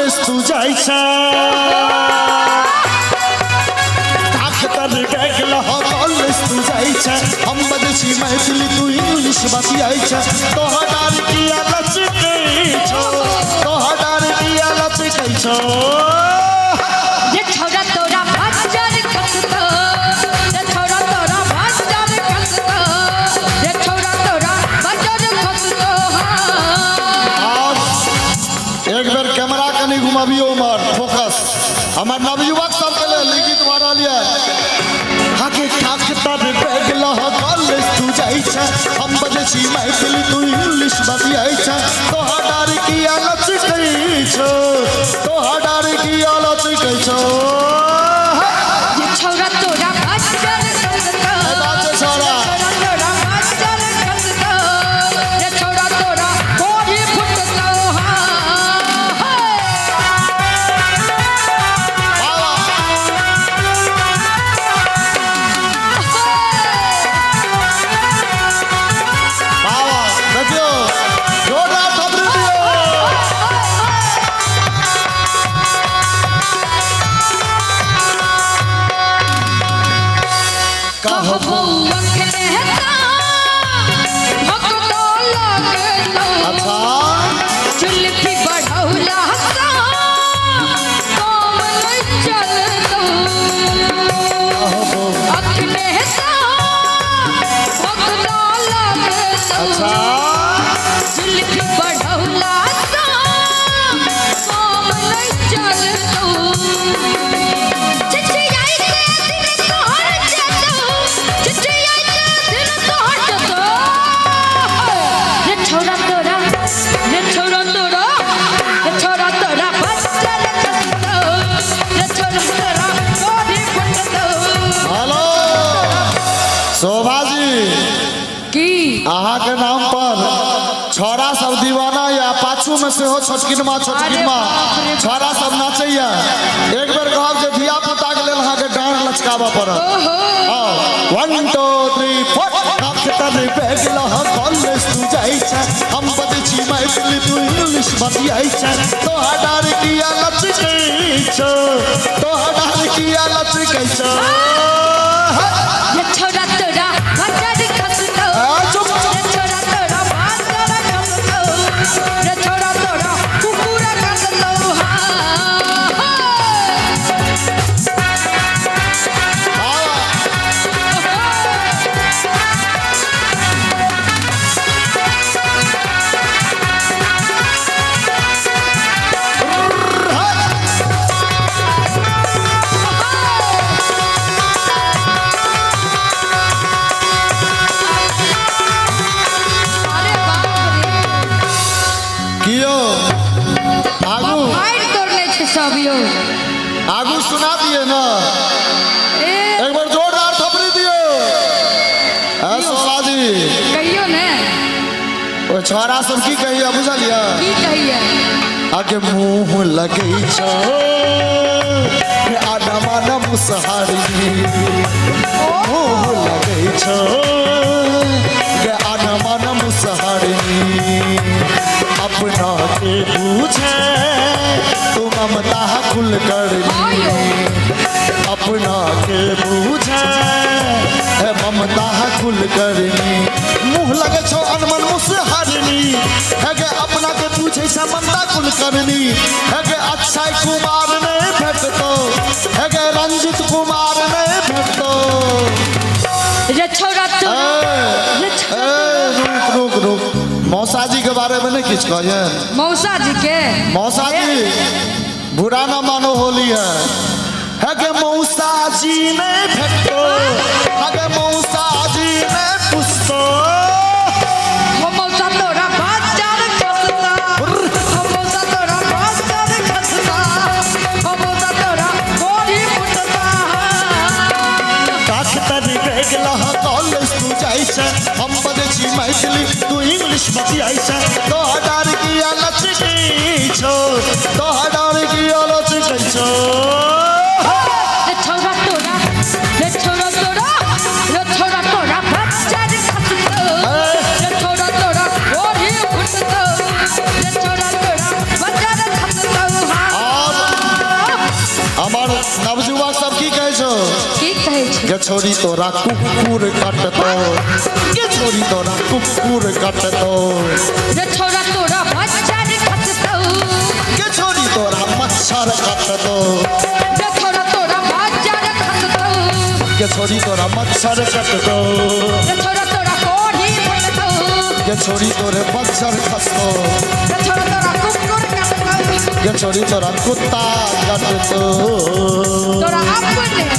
college तू जाइछा college तू जाइछा हम बदची मैथिली तू इंग्लिश बतियाइछा तोहर की अलच कैछो तोहर की अलच कैछो ये छोरा तोरा भजर खसतो ये छोरा तोरा भजर खसतो ये छोरा तोरा भजर खसतो एक बार कैमरा कनी घुमाबियो उमर फोकस हमार नवयुवक सब के लिए गीत मारा लिया हाके काकतर बेगला कॉलेज तू जाइछा हम बदची मैथिली तू इंग्लिश बतियाइछा तोहर की अलच कैछो तोहर की अलच कैछो ये छोरा तोरा भजर खसतो छोरा तोरा भजर खसतो ये छोरा तोरा कोरी फुटतो अहा के नाम पर छोरा सब दीवाना या पाछू में से हो छोटकिनमा छोरा सब नाचैया एक बेर कहब जे धिया पुता के लेल अहा के डांड लचकाबा पड़त 1 2 3 4 काकतर बेगला कॉलेज तू जाइछा हम बदची मैथिली तू इंग्लिश बतियाइछा तोहर की अलच कैछो तोहर की अलच कैछो ये छोरा तोरा भजर खसतो ये छोरा तोरा भजर खसतो ये छोरा तोरा कुकुर खसतो आगू सुना दिए ना एक बार जोरदार थपड़ी दियो सोला जी कहियो ने ओ छोरा सब की कहिया बुझलिया की कहिया आगे मुंह लगई छो के आदमा न मुसहारी मुंह लगई छो के आदमा न मुसहारी अपना के पूछे तू ममता खुल कर अपना के पूछे ममता खुल करनी मुँह लगे छो अनमन मुसहारनी है के अपना के पूछे से ममता खुल करनी है के अक्षय कुमार ने भेटतो है के रंजित कुमार ने भेटतो ये छोरा तो रुक मौसा जी के बारे में नहीं किछ कहिए मौसा जी के मौसा जी बुरा ना मानो होली है के मौसा जी ने भेटो है के मौसा जी ने पुस्तो मौसा तोरा भजर खसता मौसा तोरा भजर खसता मौसा तोरा कोरी फुटता काकतर बेगला कॉलेज तू जाइछा हम बदची मैथिली तू इंग्लिश बतियाइछा तोहर की अलच कैछो तोहर की अलच कैछो छोरी तोरा कुकुर काटतो के छोरी तोरा कुकुर काटतो रे छोरा तोरा मच्छर काटतो के छोरी तोरा मच्छर काटतो रे छोरा तोरा मच्छर काटतो के छोरी तोरा मच्छर काटतो रे छोरा तोरा कोढ़ी फटतो के छोरी तोरे मच्छर खसतो रे छोरा तोरा कुकुर काटतो के छोरी तोरा कुत्ता काटतो तोरा अपने